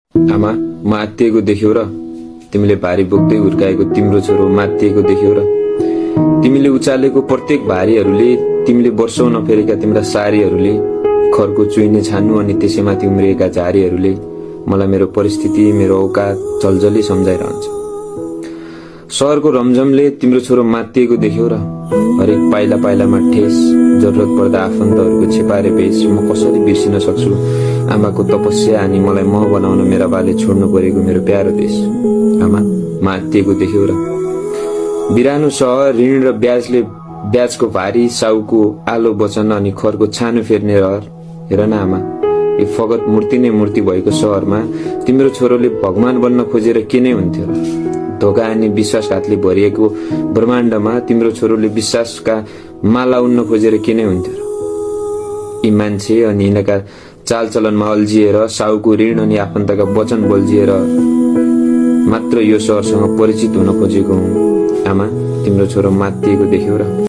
आमा, म आत्तिएको देख्यौ र? तिमीले भारी बोक्दै हुर्काएको तिम्रो छोरो मात्तिएको देख्यौ र? तिमीले उचालेको प्रत्येक भारीहरूले, तिमीले वर्षौं नफेरेका तिम्रा सारीहरूले, खरको चुइने छान्नु अनि त्यसैमाथि उम्रिएका झारीहरूले मलाई मेरो परिस्थिति, मेरो औकात जलजली सम्झाइरहन्छ। शहरको रमझमले तिम्रो छोरो मात्तिएको देख्यौ र? हरेक पाइला पाइलामा ठेस, जरुरत पर्दा आफन्तहरूको छेपारे भेष म कसरी बिर्सिन सक्छु आमाको तपस्या अनि मलाई म बनाउन मेरा बाले छोड्नु परेको मेरो प्यारो देश। आमा, मात्तिएको देख्यौ र? बिरानो सहर, ऋण र ब्याजको भारी, साउको आलो वचन अनि खरको छानो फेर्ने रहर। हेर न आमा, यो फगत मूर्ति नै मूर्ति भएको सहरमा तिम्रो छोरोले भगवान बन्न खोजेर के नै हुन्थ्यो र? धोका अनि विश्वासघातले भरिएको ब्रह्माण्डमा तिम्रो छोरोले विश्वासका माला उन्न खोजेर के नै हुन्थ्यो र? यी मान्छे अनि यिनका चालचलनमा अल्झिएर, साउको ऋण अनि आफन्तका वचन बल्झिएर मात्र यो सहरसँग परिचित हुन खोजेको हुँ। आमा, तिम्रो छोरो मात्तिएको देख्यौ र?